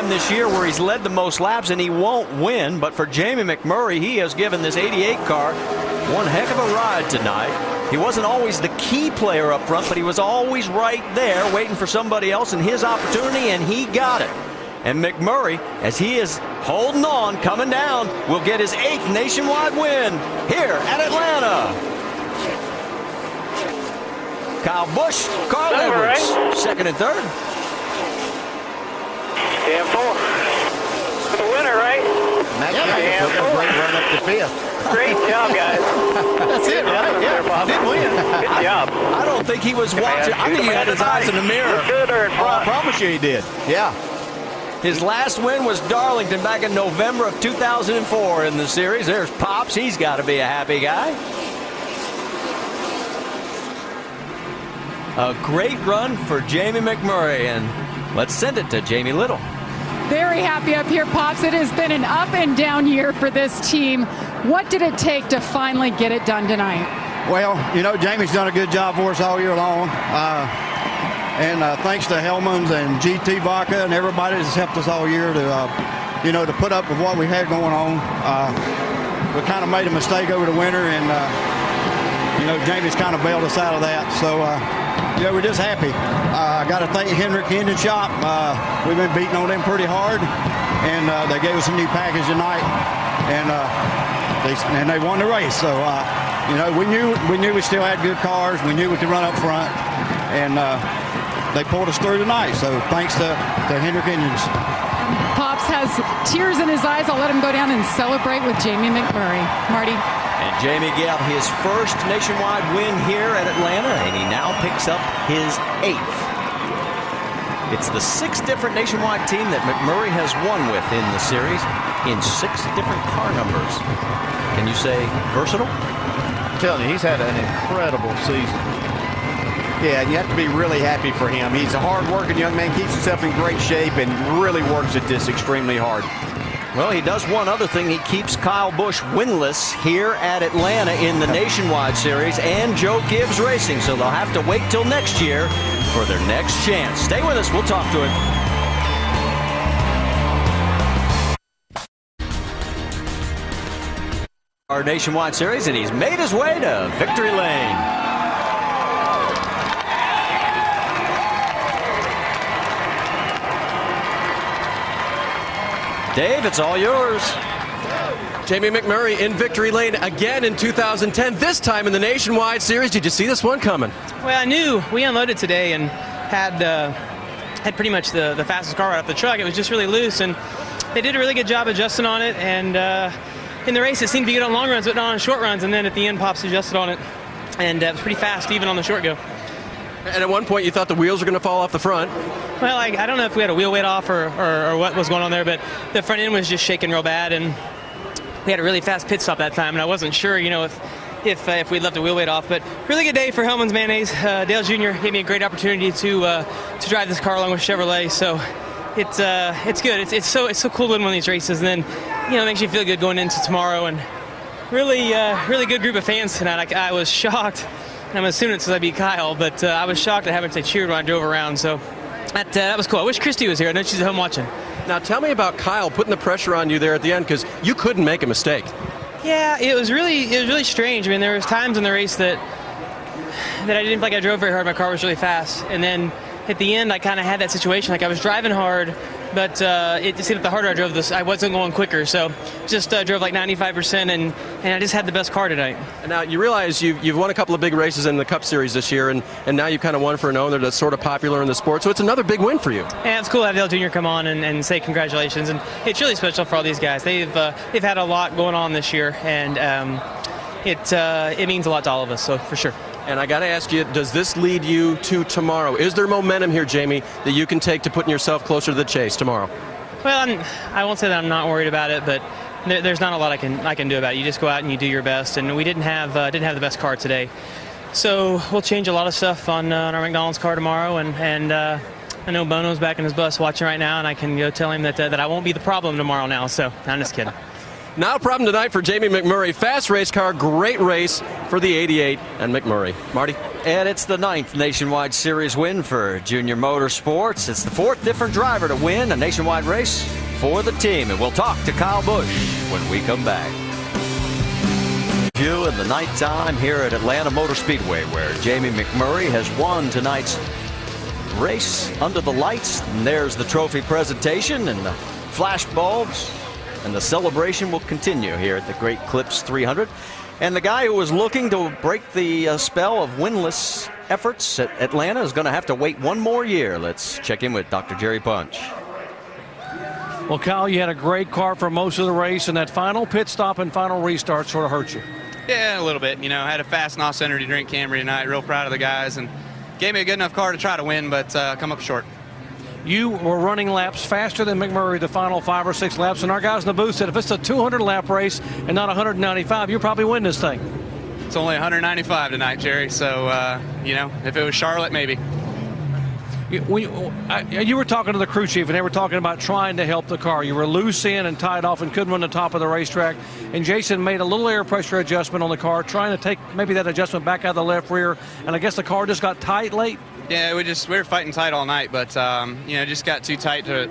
this year where he's led the most laps and he won't win, but for Jamie McMurray, he has given this 88 car one heck of a ride tonight. He wasn't always the key player up front, but he was always right there waiting for somebody else and his opportunity, and he got it. And McMurray, as he is holding on, coming down, will get his 8th nationwide win here at Atlanta. Kyle Busch, Carl Edwards, right. Second and third. Handful. For the winner, right? Yeah, took a great run up to 5th. Great job, guys. That's it, right? Yeah, did win. Good job. I don't think he was watching. I think he had his eyes in the mirror. I promise you he did. Yeah. His last win was Darlington back in November of 2004 in the series. There's Pops. He's got to be a happy guy. A great run for Jamie McMurray, and let's send it to Jamie Little. Very happy up here, Pops. It has been an up and down year for this team. What did it take to finally get it done tonight? Well, you know, Jamie's done a good job for us all year long. And thanks to Hellman's and GT Vodka and everybody that's helped us all year to, you know, to put up with what we had going on. We kind of made a mistake over the winter, and, you know, Jamie's kind of bailed us out of that. So, yeah, we're just happy. I got to thank Hendrick Engine Shop. We've been beating on them pretty hard, and they gave us a new package tonight, and they won the race. So, you know, we knew we still had good cars. We knew we could run up front, and they pulled us through tonight. So, thanks to Hendrick Engines. Pops has tears in his eyes. I'll let him go down and celebrate with Jamie McMurray. Marty. And Jamie got his first nationwide win here at Atlanta, and he now picks up his 8th. It's the 6th different nationwide team that McMurray has won with in the series in 6 different car numbers. Can you say versatile? I'm telling you, he's had an incredible season. Yeah, and you have to be really happy for him. He's a hard-working young man, keeps himself in great shape, and really works at this extremely hard. Well, he does one other thing. He keeps Kyle Busch winless here at Atlanta in the Nationwide Series and Joe Gibbs Racing. So they'll have to wait till next year for their next chance. Stay with us. We'll talk to him. Our Nationwide Series, and he's made his way to victory lane. Dave, it's all yours. Jamie McMurray in victory lane again in 2010, this time in the Nationwide Series. Did you see this one coming? Well, I knew. We unloaded today and had pretty much the fastest car right off the truck. It was just really loose, and they did a really good job adjusting on it. And in the race, it seemed to be good on long runs, but not on short runs. And then at the end, Pops adjusted on it, and it was pretty fast even on the short go. And at one point, you thought the wheels were going to fall off the front. Well, I don't know if we had a wheel weight off or what was going on there, but the front end was just shaking real bad, and we had a really fast pit stop that time, and I wasn't sure, you know, if we'd left the wheel weight off. But really good day for Hellman's Mayonnaise. Dale Jr. gave me a great opportunity to drive this car along with Chevrolet, so it's good. It's so cool to win one of these races, and then, you know, it makes you feel good going into tomorrow. And really good group of fans tonight. I was shocked. I'm assuming it's because I beat Kyle, but I was shocked at having to cheer when I drove around. So that was cool. I wish Christy was here. I know she's at home watching. Now tell me about Kyle putting the pressure on you there at the end, because you couldn't make a mistake. Yeah, it was really strange. I mean, there was times in the race that I didn't feel like I drove very hard. My car was really fast, and then at the end, I kind of had that situation. Like I was driving hard, but it seemed like the harder I drove this, I wasn't going quicker. So just drove like 95%, and I just had the best car tonight. And now you realize you've won a couple of big races in the Cup Series this year, and now you've kind of won for an owner that's sort of popular in the sport. So it's another big win for you. Yeah, it's cool to have Dale Jr. come on and say congratulations. And it's really special for all these guys. They've had a lot going on this year, and it means a lot to all of us. So for sure. And I got to ask you, does this lead you to tomorrow? Is there momentum here, Jamie, that you can take to putting yourself closer to the chase tomorrow? Well, I won't say that I'm not worried about it, but there's not a lot I can do about it. You just go out and you do your best, and we didn't have the best car today, so we'll change a lot of stuff on our McDonald's car tomorrow. And I know Bono's back in his bus watching right now, and I can go tell him that I won't be the problem tomorrow now. So I'm just kidding. Now a problem tonight for Jamie McMurray. Fast race car, great race for the 88 and McMurray. Marty? And it's the 9th Nationwide Series win for Junior Motorsports. It's the 4th different driver to win a nationwide race for the team. And we'll talk to Kyle Busch when we come back. In the nighttime here at Atlanta Motor Speedway, where Jamie McMurray has won tonight's race under the lights. And there's the trophy presentation and the flash bulbs. And the celebration will continue here at the Great Clips 300. And the guy who was looking to break the spell of winless efforts at Atlanta is going to have to wait one more year. Let's check in with Dr. Jerry Punch. Well, Kyle, you had a great car for most of the race, and that final pit stop and final restart sort of hurt you. Yeah, a little bit. You know, I had a fast NOS energy drink Camry tonight. Real proud of the guys, and gave me a good enough car to try to win, but come up short. You were running laps faster than McMurray the final 5 or 6 laps, and our guys in the booth said if it's a 200-lap race and not 195, you'll probably win this thing. It's only 195 tonight, Jerry, so, you know, if it was Charlotte, maybe. You were talking to the crew chief, and they were talking about trying to help the car. You were loose in and tied off and couldn't run the top of the racetrack, and Jason made a little air pressure adjustment on the car, trying to take maybe that adjustment back out of the left rear, and I guess the car just got tight late. Yeah, we were fighting tight all night, but you know, just got too tight to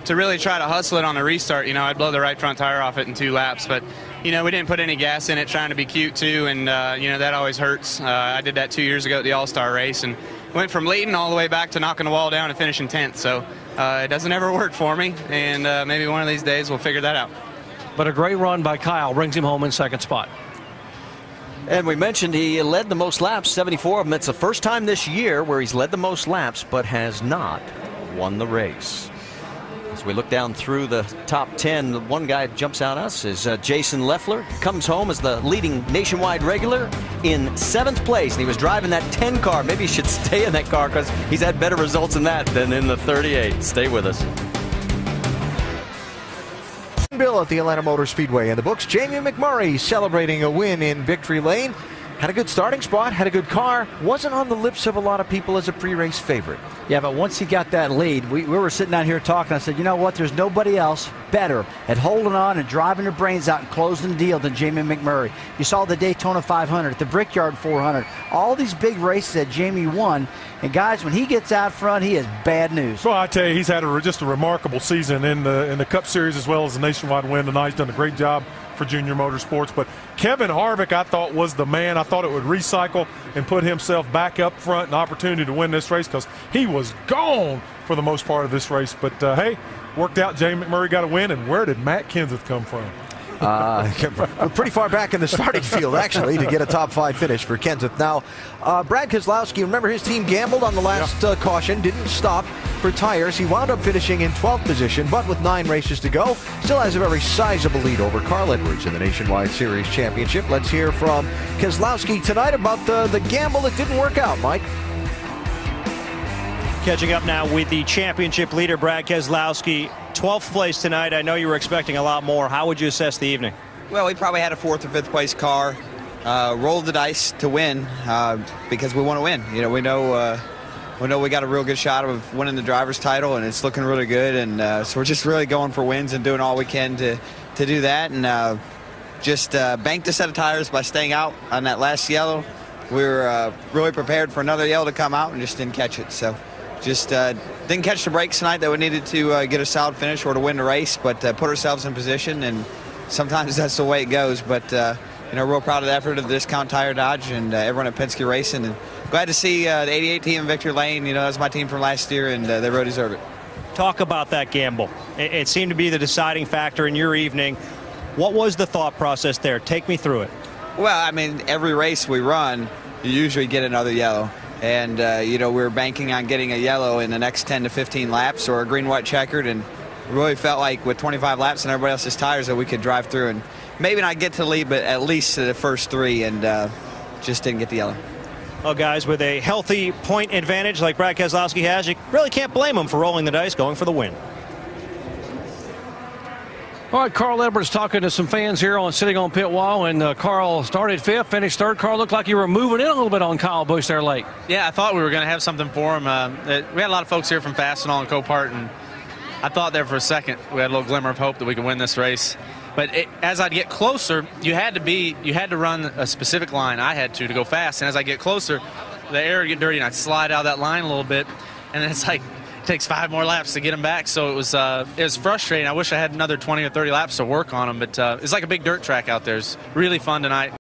really try to hustle it on the restart. You know, I'd blow the right front tire off it in 2 laps, but you know, we didn't put any gas in it, trying to be cute too, and you know, that always hurts. I did that 2 years ago at the All-Star race, and went from leading all the way back to knocking the wall down and finishing 10th. So it doesn't ever work for me, and maybe one of these days we'll figure that out. But a great run by Kyle brings him home in 2nd spot. And we mentioned he led the most laps, 74 of them. It's the first time this year where he's led the most laps but has not won the race. As we look down through the top 10, the one guy that jumps out at us is Jason Leffler. Comes home as the leading nationwide regular in 7th place, and he was driving that 10 car. Maybe he should stay in that car because he's had better results in that than in the 38. Stay with us. Bill at the Atlanta Motor Speedway in the books. Jamie McMurray celebrating a win in victory lane. Had a good starting spot, had a good car. Wasn't on the lips of a lot of people as a pre-race favorite. Yeah, but once he got that lead, we were sitting out here talking. I said, you know what? There's nobody else better at holding on and driving their brains out and closing the deal than Jamie McMurray. You saw the Daytona 500, the Brickyard 400, all these big races that Jamie won. And guys, when he gets out front, he is bad news. Well, I tell you, he's had just a remarkable season in the Cup Series as well as the nationwide win tonight. He's done a great job for Junior Motorsports. But Kevin Harvick, I thought, was the man. I thought it would recycle and put himself back up front, an opportunity to win this race because he was gone for the most part of this race. But, hey, worked out. Jamie McMurray got a win. And where did Matt Kenseth come from? We're pretty far back in the starting field, actually, to get a top 5 finish for Kenseth. Now, Brad Keselowski, remember his team gambled on the last caution, didn't stop for tires. He wound up finishing in 12th position, but with 9 races to go, still has a very sizable lead over Carl Edwards in the Nationwide Series Championship. Let's hear from Keselowski tonight about the gamble that didn't work out, Mike. Catching up now with the championship leader, Brad Keselowski. 12th place tonight. I know you were expecting a lot more. How would you assess the evening? Well, we probably had a 4th or 5th place car. Rolled the dice to win because we want to win. You know, we know we got a real good shot of winning the driver's title, and it's looking really good. And so we're just really going for wins and doing all we can to do that. And just banked a set of tires by staying out on that last yellow. We were really prepared for another yellow to come out and just didn't catch it. So just didn't catch the brakes tonight that we needed to get a solid finish or to win the race, but put ourselves in position, and sometimes that's the way it goes. But, you know, real proud of the effort of the Discount Tire Dodge and everyone at Penske Racing, and glad to see the 88 team in victory lane. You know, that's my team from last year, and they really deserve it. Talk about that gamble. It seemed to be the deciding factor in your evening. What was the thought process there? Take me through it. Well, I mean, every race we run, you usually get another yellow. And, you know, we were banking on getting a yellow in the next 10 to 15 laps or a green, white, checkered. And really felt like with 25 laps and everybody else's tires that we could drive through and maybe not get to the lead, but at least to the first 3, and just didn't get the yellow. Well, guys, with a healthy point advantage like Brad Keselowski has, you really can't blame him for rolling the dice, going for the win. All right, Carl Edwards talking to some fans here sitting on pit wall, and Carl started 5th, finished 3rd. Carl, looked like you were moving in a little bit on Kyle Busch there late. Yeah, I thought we were going to have something for him. We had a lot of folks here from Fastenal and Copart, and I thought there for a second we had a little glimmer of hope that we could win this race. But as I'd get closer, you had to run a specific line. I had to go fast. And as I get closer, the air would get dirty, and I'd slide out of that line a little bit. And then it's like, it takes 5 more laps to get them back. So it was frustrating. I wish I had another 20 or 30 laps to work on them. But it's like a big dirt track out there. It's really fun tonight.